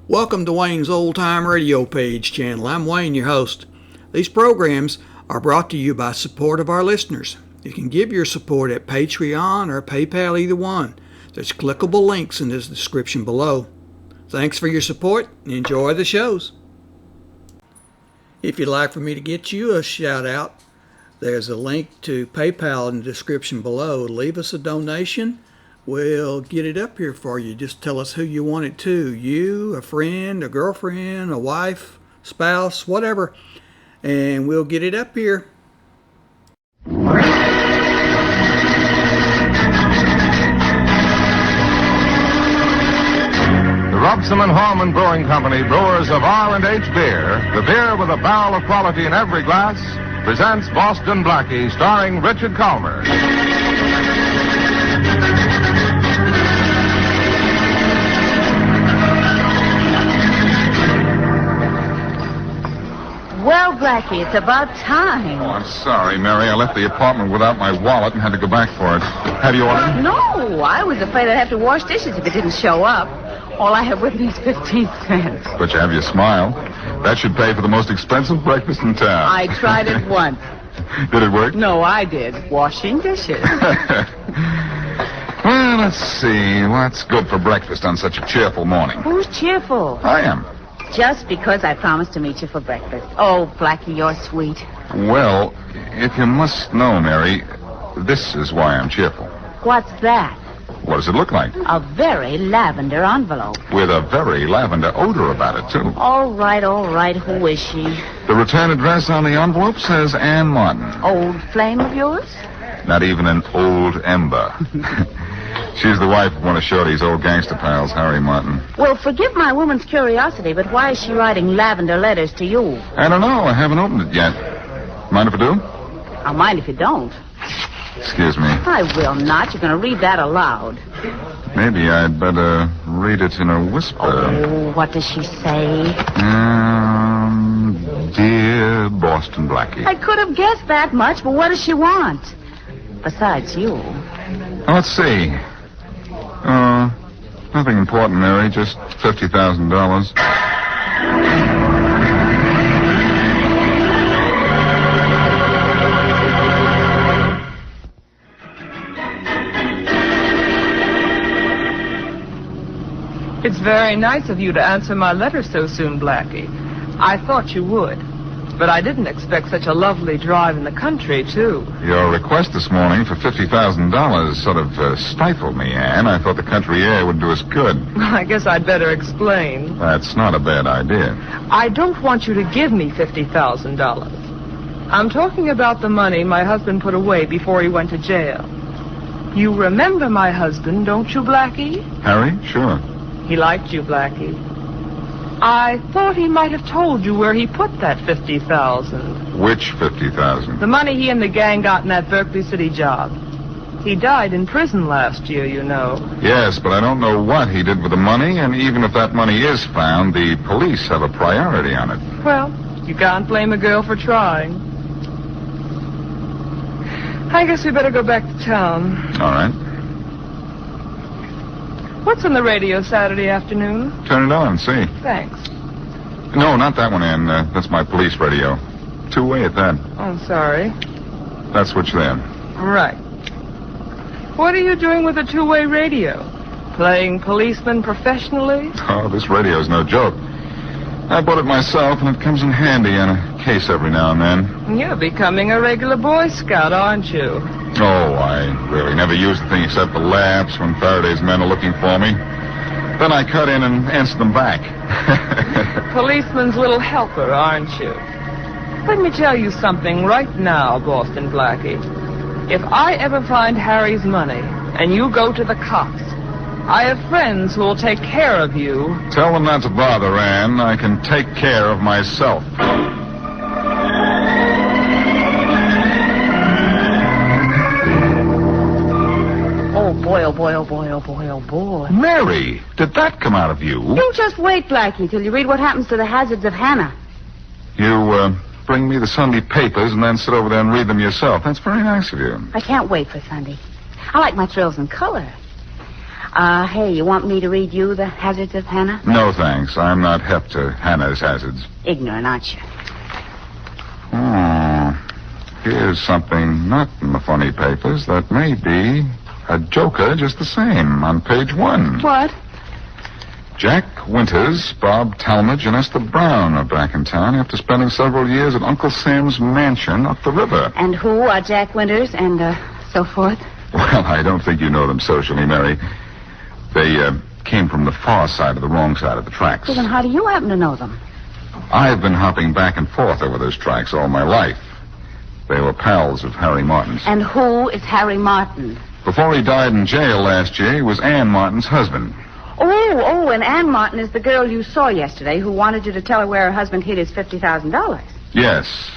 Welcome to Wayne's Old Time Radio Page channel. I'm Wayne, your host. These programs are brought to you by support of our listeners. You can give your support at Patreon or PayPal, either one. There's clickable links in the description below. Thanks for your support and enjoy the shows. If you'd like for me to get you a shout out, there's a link to PayPal in the description below. Leave us a donation. We'll get it up here for you. Just tell us who you want it to. You, a friend, a girlfriend, a wife, spouse, whatever. And we'll get it up here. The Robson and Horman Brewing Company, brewers of R&H Beer, the beer with a barrel of quality in every glass, presents Boston Blackie, starring Richard Kollmar. Well, Blackie, it's about time. Oh, I'm sorry, Mary. I left the apartment without my wallet and had to go back for it. Have you ordered? No, I was afraid I'd have to wash dishes if it didn't show up. All I have with me is 15 cents. But you have your smile. That should pay for the most expensive breakfast in town. I tried it once. Did it work? No, I did. Washing dishes. Well, let's see. What's good for breakfast on such a cheerful morning? Who's cheerful? I am. Just because I promised to meet you for breakfast. Oh, Blackie, you're sweet. Well, if you must know, Mary, this is why I'm cheerful. What's that? What does it look like? A very lavender envelope. With a very lavender odor about it, too. All right. Who is she? The return address on the envelope says Ann Martin. Old flame of yours? Not even an old ember. She's the wife of one of Shorty's old gangster pals, Harry Martin. Well, forgive my woman's curiosity, but why is she writing lavender letters to you? I don't know. I haven't opened it yet. Mind if I do? I'll mind if you don't. Excuse me. I will not. You're going to read that aloud. Maybe I'd better read it in a whisper. Oh, what does she say? Dear Boston Blackie. I could have guessed that much, but what does she want? Besides you. Let's see. Nothing important, Mary. Just $50,000. It's very nice of you to answer my letter so soon, Blackie. I thought you would. But I didn't expect such a lovely drive in the country, too. Your request this morning for $50,000 sort of stifled me, Anne. I thought the country air would do us good. I guess I'd better explain. That's not a bad idea. I don't want you to give me $50,000. I'm talking about the money my husband put away before he went to jail. You remember my husband, don't you, Blackie? Harry? Sure. He liked you, Blackie. I thought he might have told you where he put that $50,000. Which $50,000? The money he and the gang got in that Berkeley City job. He died in prison last year, you know. Yes, but I don't know what he did with the money, and even if that money is found, the police have a priority on it. Well, you can't blame a girl for trying. I guess we better go back to town. All right. What's on the radio Saturday afternoon? Turn it on, see. Thanks. No, not that one, Ann. That's my police radio. Two-way at that. Oh, sorry. That switch there. Right. What are you doing with a two-way radio? Playing policeman professionally? Oh, this radio's no joke. I bought it myself, and it comes in handy on a case every now and then. You're becoming a regular Boy Scout, aren't you? Oh, I really never use the thing except for laughs when Faraday's men are looking for me. Then I cut in and answer them back. Policeman's little helper, aren't you? Let me tell you something right now, Boston Blackie. If I ever find Harry's money and you go to the cops, I have friends who will take care of you. Tell them not to bother, Ann. I can take care of myself. Oh, boy, oh, boy, oh, boy, oh, boy, oh, boy. Mary, did that come out of you? You just wait, Blackie, till you read what happens to the hazards of Hannah. You, bring me the Sunday papers and then sit over there and read them yourself. That's very nice of you. I can't wait for Sunday. I like my thrills in color. Hey, you want me to read you the hazards of Hannah? No, thanks. I'm not hep to Hannah's hazards. Ignorant, aren't you? Here's something not in the funny papers that may be a joker just the same on page 1. What? Jack Winters, Bob Talmadge, and Esther Brown are back in town after spending several years at Uncle Sam's mansion up the river. And who are Jack Winters and so forth? Well, I don't think you know them socially, Mary. They came from the far side of the wrong side of the tracks. Well, then how do you happen to know them? I've been hopping back and forth over those tracks all my life. They were pals of Harry Martin's. And who is Harry Martin? Before he died in jail last year, he was Ann Martin's husband. Oh, and Ann Martin is the girl you saw yesterday who wanted you to tell her where her husband hid his $50,000. Yes.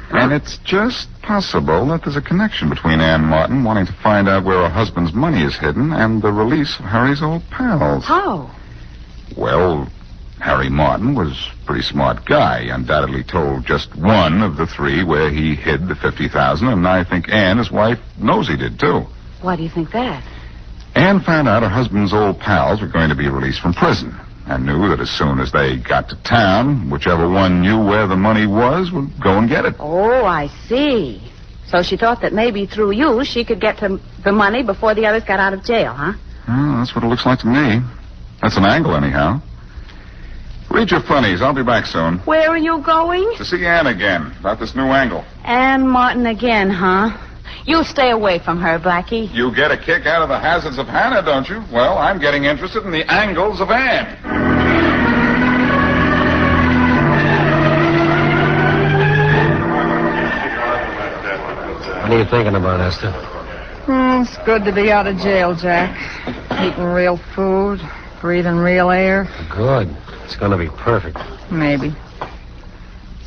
And it's just possible that there's a connection between Ann Martin wanting to find out where her husband's money is hidden and the release of Harry's old pals. How? Well, Harry Martin was a pretty smart guy. Undoubtedly told just one of the 3 where he hid the $50,000, and I think Ann, his wife, knows he did, too. Why do you think that? Ann found out her husband's old pals were going to be released from prison and knew that as soon as they got to town, whichever one knew where the money was would go and get it. Oh, I see. So she thought that maybe through you she could get to the money before the others got out of jail, huh? Well, that's what it looks like to me. That's an angle, anyhow. Read your funnies. I'll be back soon. Where are you going? To see Ann again about this new angle. Ann Martin again, huh? You stay away from her, Blackie. You get a kick out of the hazards of Hannah, don't you? Well, I'm getting interested in the angles of Ann. What are you thinking about, Esther? It's good to be out of jail, Jack. Eating real food, breathing real air. Good. It's going to be perfect. Maybe.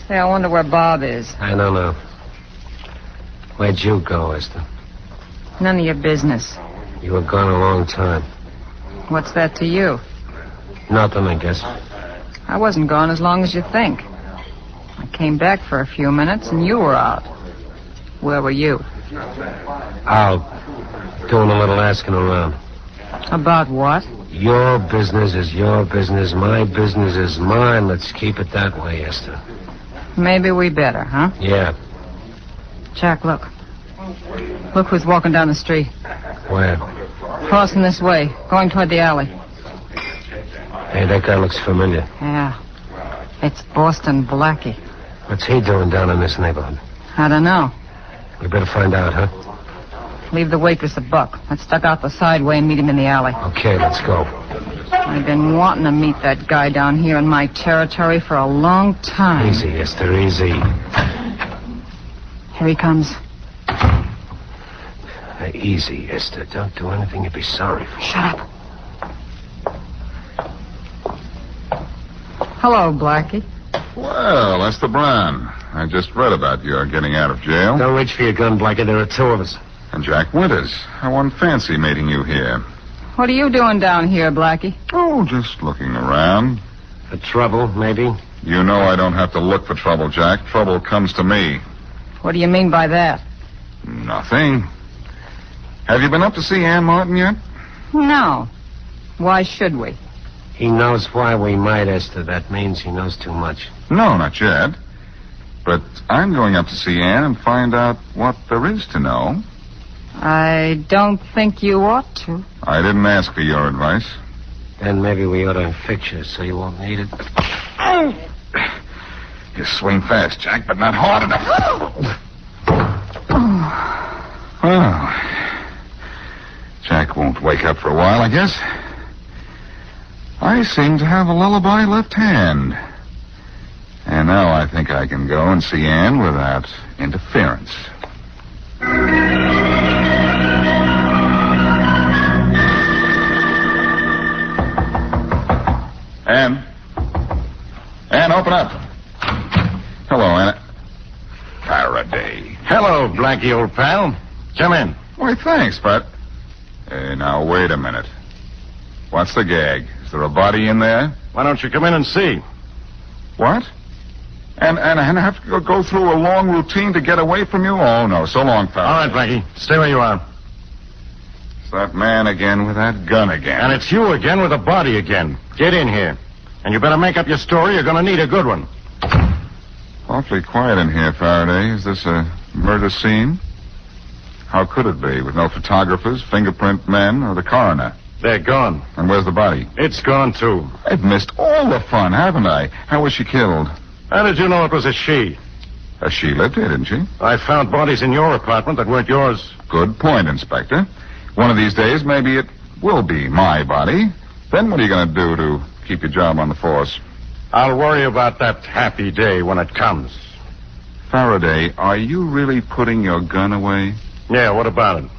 Say, I wonder where Bob is. I don't know. Where'd you go, Esther? None of your business. You were gone a long time. What's that to you? Nothing, I guess. I wasn't gone as long as you think. I came back for a few minutes and you were out. Where were you? Out. Doing a little asking around. About what? Your business is your business. My business is mine. Let's keep it that way, Esther. Maybe we better, huh? Yeah. Jack, look. Look who's walking down the street. Where? Crossing this way, going toward the alley. Hey, that guy looks familiar. Yeah. It's Boston Blackie. What's he doing down in this neighborhood? I don't know. We better find out, huh? Leave the waitress $1. Let's duck out the side way and meet him in the alley. Okay, let's go. I've been wanting to meet that guy down here in my territory for a long time. Easy, Esther, easy. Here he comes. Easy, Esther. Don't do anything you'd be sorry for. Shut up. Hello, Blackie. Well, Esther Brown. I just read about your getting out of jail. Don't reach for your gun, Blackie. There are 2 of us. And Jack Winters. I won't fancy meeting you here. What are you doing down here, Blackie? Oh, just looking around. For trouble, maybe? You know I don't have to look for trouble, Jack. Trouble comes to me. What do you mean by that? Nothing. Have you been up to see Ann Martin yet? No. Why should we? He knows why we might, Esther. That means he knows too much. No, not yet. But I'm going up to see Ann and find out what there is to know. I don't think you ought to. I didn't ask for your advice. Then maybe we ought to fix you so you won't need it. You swing fast, Jack, but not hard enough. Well, Jack won't wake up for a while, I guess. I seem to have a lullaby left hand. And now I think I can go and see Ann without interference. Ann? Ann, open up. Hello, Anna. Faraday. Hello, Blackie, old pal. Come in. Why, thanks, but... now, wait a minute. What's the gag? Is there a body in there? Why don't you come in and see? What? And I have to go through a long routine to get away from you? Oh, no. So long, fella. All right, Blackie. Stay where you are. It's that man again with that gun again. And it's you again with a body again. Get in here. And you better make up your story. You're going to need a good one. Awfully quiet in here, Faraday. Is this a murder scene? How could it be, with no photographers, fingerprint men, or the coroner? They're gone. And where's the body? It's gone, too. I've missed all the fun, haven't I? How was she killed? How did you know it was a she? She lived here, didn't she? I found bodies in your apartment that weren't yours. Good point, Inspector. One of these days, maybe it will be my body. Then what are you going to do to keep your job on the force? I'll worry about that happy day when it comes. Faraday, are you really putting your gun away? Yeah, what about it?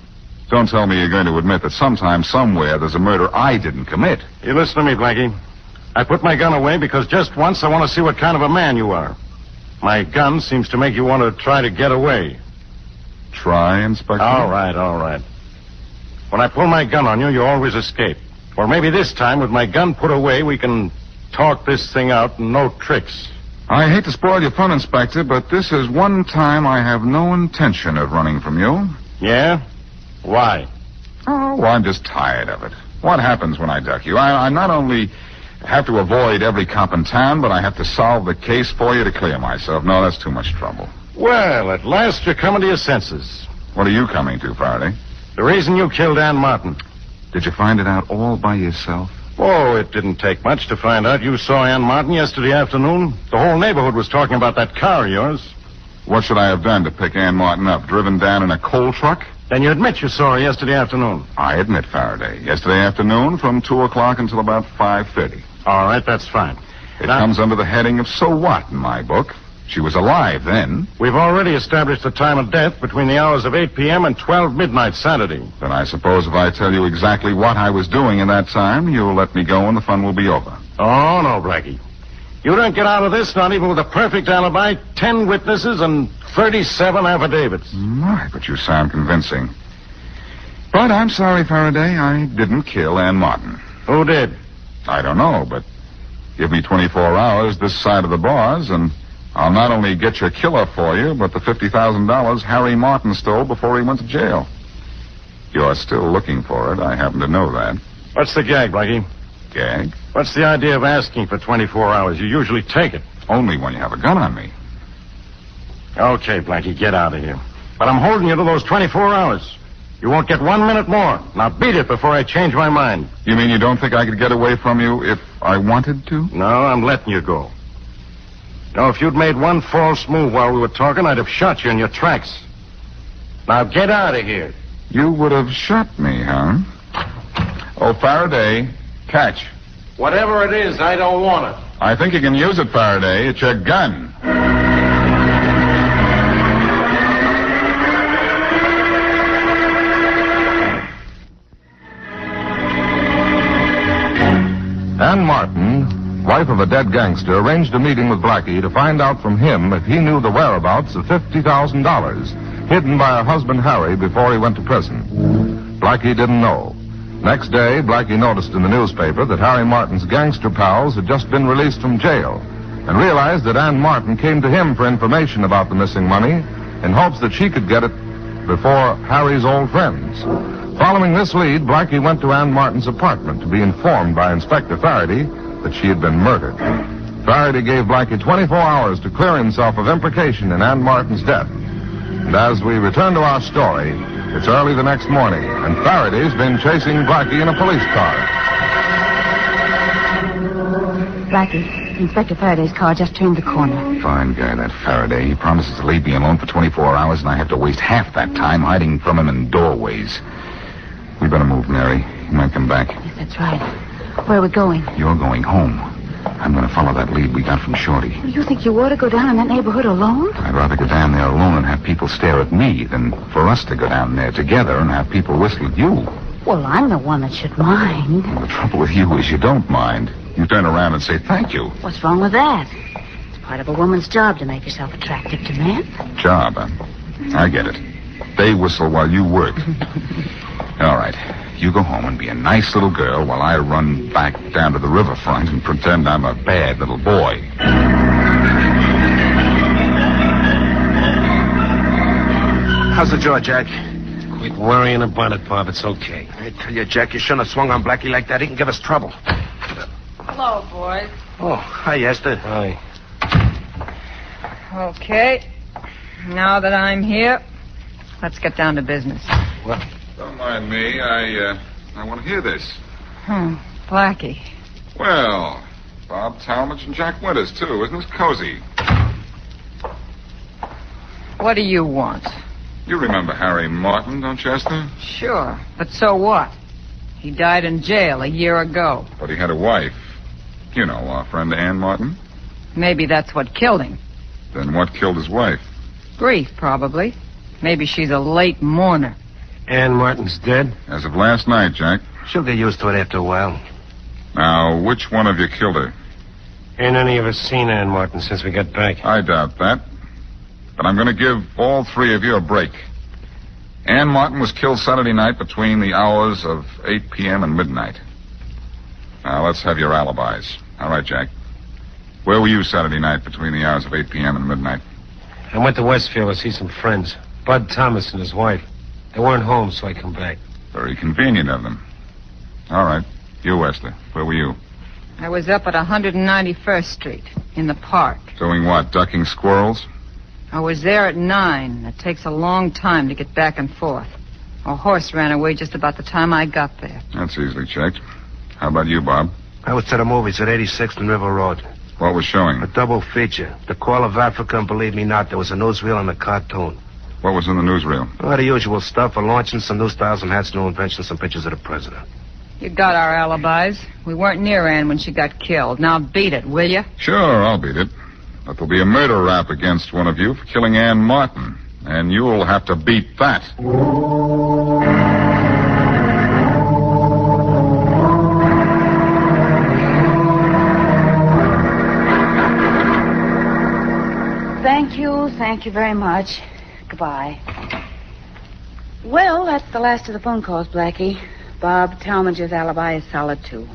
Don't tell me you're going to admit that sometime, somewhere, there's a murder I didn't commit. You listen to me, Blackie. I put my gun away because just once I want to see what kind of a man you are. My gun seems to make you want to try to get away. Try, Inspector? All right. When I pull my gun on you, you always escape. Or maybe this time, with my gun put away, we can talk this thing out and no tricks. I hate to spoil your fun, Inspector, but this is one time I have no intention of running from you. Yeah? Why? Oh, well, I'm just tired of it. What happens when I duck you? I not only have to avoid every cop in town, but I have to solve the case for you to clear myself. No, that's too much trouble. Well, at last you're coming to your senses. What are you coming to, Faraday? The reason you killed Ann Martin. Did you find it out all by yourself? Oh, it didn't take much to find out. You saw Ann Martin yesterday afternoon. The whole neighborhood was talking about that car of yours. What should I have done to pick Ann Martin up? Driven down in a coal truck? Then you admit you saw her yesterday afternoon. I admit, Faraday. Yesterday afternoon from 2 o'clock until about 5:30. All right, that's fine. It comes under the heading of so what in my book. She was alive then. We've already established the time of death between the hours of 8 p.m. and 12 midnight Saturday. Then I suppose if I tell you exactly what I was doing in that time, you'll let me go and the fun will be over. Oh, no, Blackie. You don't get out of this, not even with a perfect alibi, 10 witnesses, and 37 affidavits. My, but you sound convincing. But I'm sorry, Faraday, I didn't kill Ann Martin. Who did? I don't know, but give me 24 hours this side of the bars, and I'll not only get your killer for you, but the $50,000 Harry Martin stole before he went to jail. You're still looking for it. I happen to know that. What's the gag, Blackie? Gag? What's the idea of asking for 24 hours? You usually take it. Only when you have a gun on me. Okay, Blackie, get out of here. But I'm holding you to those 24 hours. You won't get 1 minute more. Now beat it before I change my mind. You mean you don't think I could get away from you if I wanted to? No, I'm letting you go. No, if you'd made one false move while we were talking, I'd have shot you in your tracks. Now get out of here. You would have shot me, huh? Oh, Faraday, catch. Whatever it is, I don't want it. I think you can use it, Faraday. It's your gun. Ann Martin, wife of a dead gangster, arranged a meeting with Blackie to find out from him if he knew the whereabouts of $50,000 hidden by her husband Harry before he went to prison. Blackie didn't know. Next day, Blackie noticed in the newspaper that Harry Martin's gangster pals had just been released from jail and realized that Ann Martin came to him for information about the missing money in hopes that she could get it before Harry's old friends. Following this lead, Blackie went to Ann Martin's apartment to be informed by Inspector Faraday that she had been murdered. Faraday gave Blackie 24 hours to clear himself of implication in Ann Martin's death. And as we return to our story, it's early the next morning, and Faraday's been chasing Blackie in a police car. Blackie, Inspector Faraday's car just turned the corner. Fine guy, that Faraday. He promises to leave me alone for 24 hours, and I have to waste half that time hiding from him in doorways. We better move, Mary. He might come back. Yes, that's right. Where are we going? You're going home. I'm going to follow that lead we got from Shorty. You think you ought to go down in that neighborhood alone? I'd rather go down there alone and have people stare at me than for us to go down there together and have people whistle at you. Well, I'm the one that should mind. Well, the trouble with you is you don't mind. You turn around and say thank you. What's wrong with that? It's part of a woman's job to make yourself attractive to men. Job, huh? I get it. They whistle while you work. All right. You go home and be a nice little girl while I run back down to the riverfront and pretend I'm a bad little boy. How's the jaw, Jack? Quit worrying about it, Bob. It's okay. I tell you, Jack, you shouldn't have swung on Blackie like that. He can give us trouble. Hello, boys. Oh, hi, Esther. Hi. Okay. Now that I'm here, let's get down to business. Don't mind me. I want to hear this. Blackie. Well, Bob Talmadge and Jack Winters, too. Isn't this cozy? What do you want? You remember Harry Martin, don't you, Esther? Sure, but so what? He died in jail a year ago. But he had a wife. You know, our friend Ann Martin. Maybe that's what killed him. Then what killed his wife? Grief, probably. Maybe she's a late mourner. Ann Martin's dead? As of last night, Jack. She'll get used to it after a while. Now, which one of you killed her? Ain't any of us seen Ann Martin since we got back. I doubt that. But I'm going to give all three of you a break. Ann Martin was killed Saturday night between the hours of 8 p.m. and midnight. Now, let's have your alibis. All right, Jack. Where were you Saturday night between the hours of 8 p.m. and midnight? I went to Westfield to see some friends. Bud Thomas and his wife. They weren't home, so I come back. Very convenient of them. All right. You, Esther. Where were you? I was up at 191st Street, in the park. Doing what? Ducking squirrels? I was there at 9. It takes a long time to get back and forth. A horse ran away just about the time I got there. That's easily checked. How about you, Bob? I was to the movies at 86th and River Road. What was showing? A double feature. The Call of Africa, and believe me not, there was a newsreel and a cartoon. What was in the newsreel? All the usual stuff, a launching, some new styles and hats, new inventions, some pictures of the president. You got our alibis. We weren't near Ann when she got killed. Now beat it, will you? Sure, I'll beat it. But there'll be a murder rap against one of you for killing Ann Martin. And you'll have to beat that. Thank you very much. Goodbye. Well, that's the last of the phone calls, Blackie. Bob Talmadge's alibi is solid, too.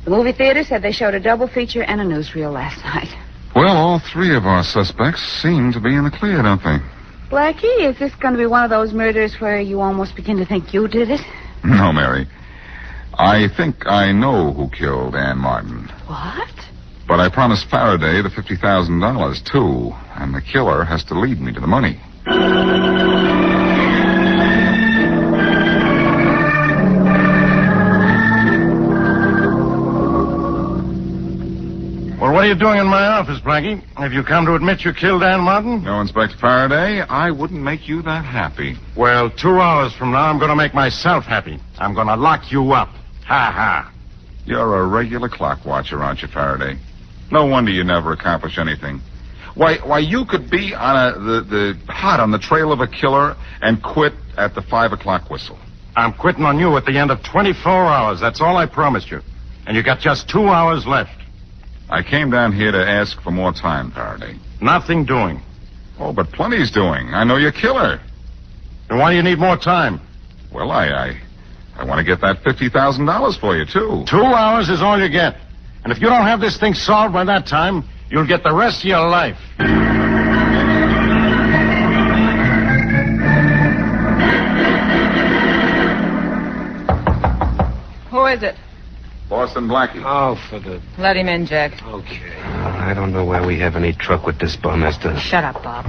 The movie theater said they showed a double feature and a newsreel last night. Well, all three of our suspects seem to be in the clear, don't they? Blackie, is this going to be one of those murders where you almost begin to think you did it? No, Mary. I think I know who killed Ann Martin. What? But I promised Faraday the $50,000, too. And the killer has to lead me to the money. Well, what are you doing in my office, Blackie? Have you come to admit you killed Ann Martin? No, Inspector Faraday, I wouldn't make you that happy. Well, 2 hours from now, I'm going to make myself happy. I'm going to lock you up. Ha ha. You're a regular clock watcher, aren't you, Faraday? No wonder you never accomplish anything. Why, you could be on hot on the trail of a killer and quit at the 5 o'clock whistle. I'm quitting on you at the end of 24 hours. That's all I promised you. And you got just 2 hours left. I came down here to ask for more time, Faraday. Nothing doing. Oh, but plenty's doing. I know you're killer. Then why do you need more time? Well, I want to get that $50,000 for you, too. 2 hours is all you get. And if you don't have this thing solved by that time, you'll get the rest of your life. Who is it? Boston Blackie. Oh, for the... Let him in, Jack. Okay. I don't know why we have any truck with this bum, Esther. Shut up, Bob.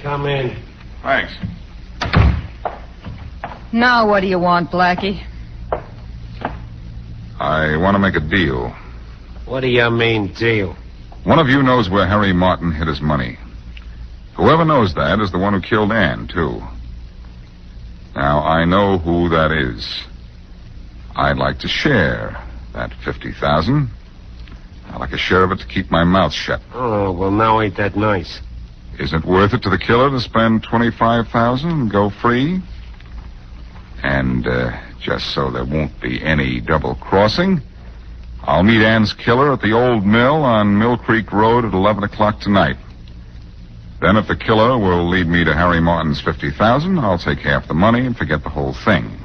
Come in. Thanks. Now what do you want, Blackie? I want to make a deal. What do you mean, deal? One of you knows where Harry Martin hid his money. Whoever knows that is the one who killed Ann, too. Now, I know who that is. I'd like to share that $50,000. I'd like a share of it to keep my mouth shut. Oh, well, now ain't that nice. Isn't it worth it to the killer to spend $25,000 and go free? And, just so there won't be any double crossing, I'll meet Ann's killer at the old mill on Mill Creek Road at 11 o'clock tonight. Then if the killer will lead me to Harry Martin's $50,000, I'll take half the money and forget the whole thing.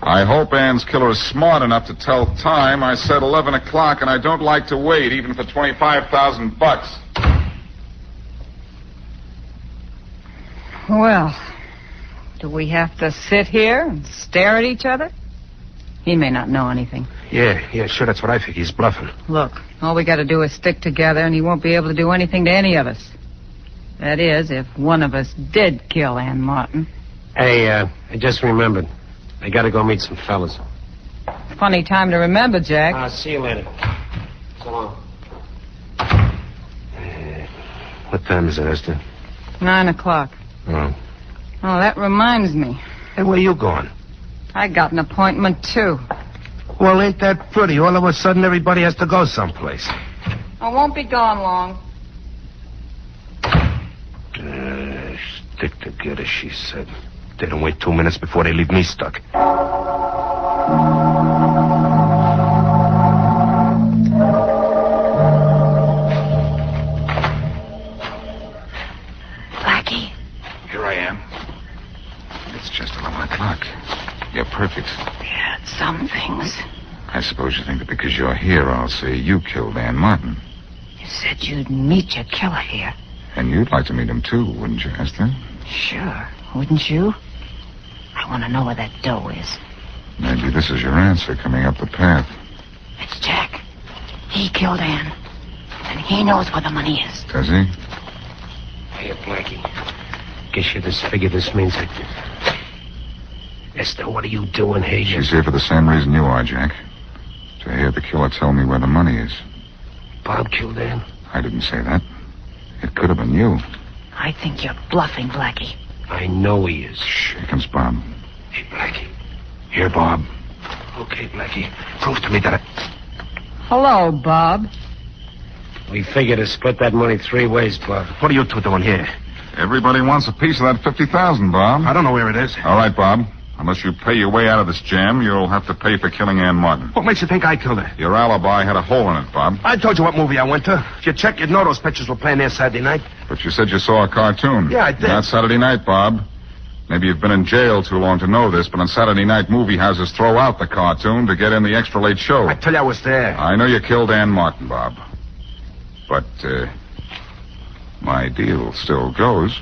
I hope Ann's killer is smart enough to tell time. I said 11 o'clock, and I don't like to wait, even for $25,000. Well, Do we have to sit here and stare at each other? He may not know anything. Yeah, sure, that's what I think. He's bluffing. Look, all we got to do is stick together, and he won't be able to do anything to any of us. That is, if one of us did kill Ann Martin. Hey, I just remembered. I gotta go meet some fellas. Funny time to remember, Jack. See you later. So long. What time is it, Esther? 9 o'clock. Oh. Oh, that reminds me. Hey, where you going? I got an appointment, too. Well, ain't that pretty? All of a sudden, everybody has to go someplace. I won't be gone long. Stick together, she said. They don't wait 2 minutes before they leave me stuck. Blackie. Here I am. It's just 11 o'clock. You're perfect. Yeah, some things. I suppose you think that because you're here, I'll say you killed Ann Martin. You said you'd meet your killer here. And you'd like to meet him, too, wouldn't you, Esther? Sure, wouldn't you? I want to know where that dough is. Maybe this is your answer coming up the path. It's Jack. He killed Ann. And he knows where the money is. Does he? Hey, Blackie. Guess you just figured this means that... Esther, what are you doing here? She's here for the same reason you are, Jack. To hear the killer tell me where the money is. Bob killed Ann? I didn't say that. It could have been you. I think you're bluffing, Blackie. I know he is. Shh, here comes Bob. Hey, Blackie. Here, Bob. Okay, Blackie. Prove to me that Hello, Bob. We figured to split that money 3 ways, Bob. What are you two doing here? Everybody wants a piece of that $50,000, Bob. I don't know where it is. All right, Bob. Unless you pay your way out of this jam, you'll have to pay for killing Ann Martin. What makes you think I killed her? Your alibi had a hole in it, Bob. I told you what movie I went to. If you check, you'd know those pictures were playing there Saturday night. But you said you saw a cartoon. Yeah, I did. Not Saturday night, Bob. Maybe you've been in jail too long to know this, but on Saturday night, movie houses throw out the cartoon to get in the extra late show. I tell you I was there. I know you killed Ann Martin, Bob. But, my deal still goes.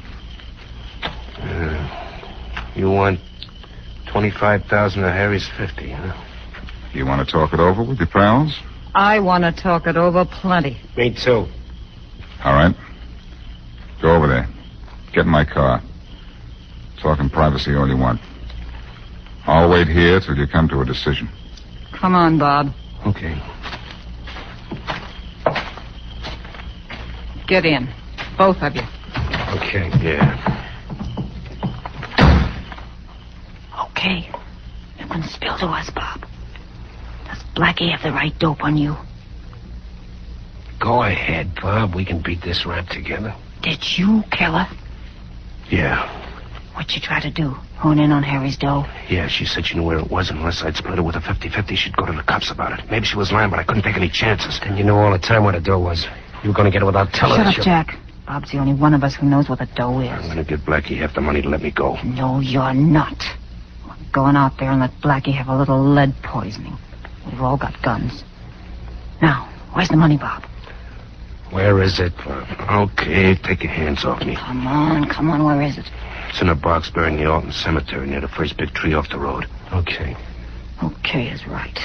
You want 25,000 of Harry's 50, huh? You want to talk it over with your pals? I want to talk it over plenty. Me too. All right. Go over there. Get in my car. Talk in privacy all you want. I'll wait here till you come to a decision. Come on, Bob. Okay. Get in. Both of you. Okay. Yeah. Okay. It can spill to us, Bob. Does Blackie have the right dope on you? Go ahead, Bob. We can beat this rap together. Did you kill her? Yeah. What'd you try to do? Hone in on Harry's dough? Yeah, she said she knew where it was. Unless I'd split her with a 50-50, she'd go to the cops about it. Maybe she was lying, but I couldn't take any chances. And you knew all the time where the dough was. You were going to get it without telling Shut us. up, Jack. Bob's the only one of us who knows where the dough I'm is. going to give Blackie half the money to let me go. No, you're not. We're going out there and let Blackie have a little lead poisoning. We've all got guns. Now, where's the money, Bob? Where is it? Okay, take your hands off me. Come on, where is it? It's in a box buried in the Alton Cemetery near the first big tree off the road. Okay. Okay is right.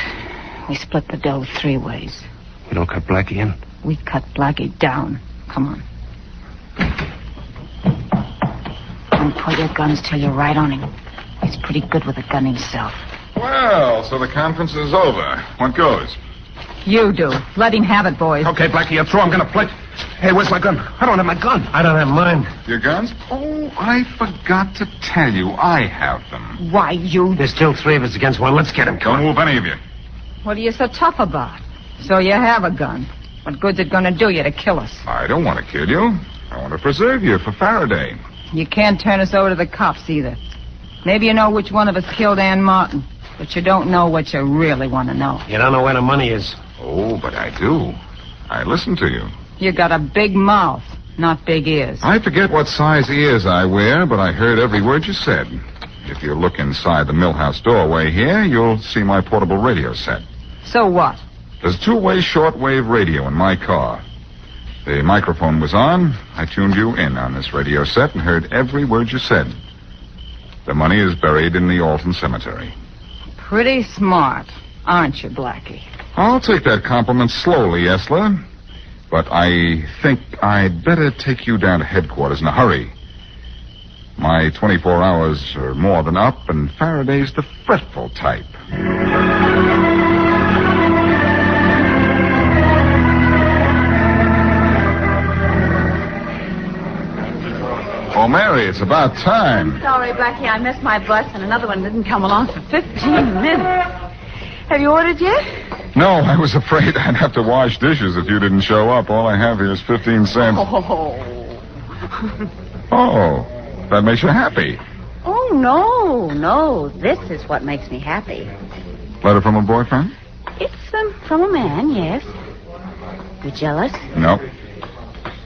We split the dough 3 ways. We don't cut Blackie in? We cut Blackie down. Come on. Don't pull your guns till you're right on him. He's pretty good with a gun himself. Well, so the conference is over. What goes? You do. Let him have it, boys. Okay, Blackie, you're through. I'm going to play. Hey, where's my gun? I don't have my gun. I don't have mine. Your guns? Oh, I forgot to tell you. I have them. Why, you... There's still 3 of us against 1. Let's get him. Don't move any of you. What are you so tough about? So you have a gun. What good's it gonna do you to kill us? I don't want to kill you. I want to preserve you for Faraday. You can't turn us over to the cops either. Maybe you know which one of us killed Ann Martin, but you don't know what you really want to know. You don't know where the money is. Oh, but I do. I listen to you. You got a big mouth, not big ears. I forget what size ears I wear, but I heard every word you said. If you look inside the millhouse doorway here, you'll see my portable radio set. So what? There's a 2-way shortwave radio in my car. The microphone was on. I tuned you in on this radio set and heard every word you said. The money is buried in the Alton Cemetery. Pretty smart, aren't you, Blackie? I'll take that compliment slowly, Esla. But I think I'd better take you down to headquarters in a hurry. My 24 hours are more than up, and Faraday's the fretful type. Oh, Mary, it's about time. Sorry, Blackie, I missed my bus, and another one didn't come along for 15 minutes. Have you ordered yet? No, I was afraid I'd have to wash dishes if you didn't show up. All I have here is 15 cents. Oh, that makes you happy. Oh, no. This is what makes me happy. Letter from a boyfriend? It's from a man, yes. You jealous? No.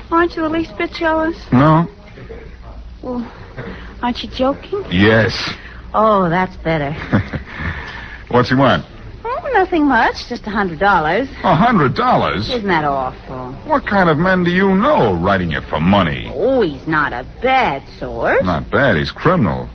Aren't you the least bit jealous? No. Well, aren't you joking? Yes. Oh, that's better. What's he want? Oh, nothing much, just $100. $100? Isn't that awful? What kind of men do you know writing you for money? Oh, he's not a bad sort. Not bad, he's criminal.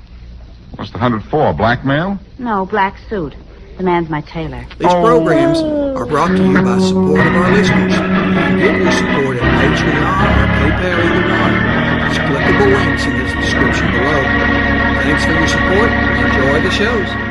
What's the 100 for, blackmail? No, black suit. The man's my tailor. These programs are brought to you by support of our listeners. You can get your support at Patreon or PayPal, either one. There's clickable links in the description below. Thanks for your support. Enjoy the shows.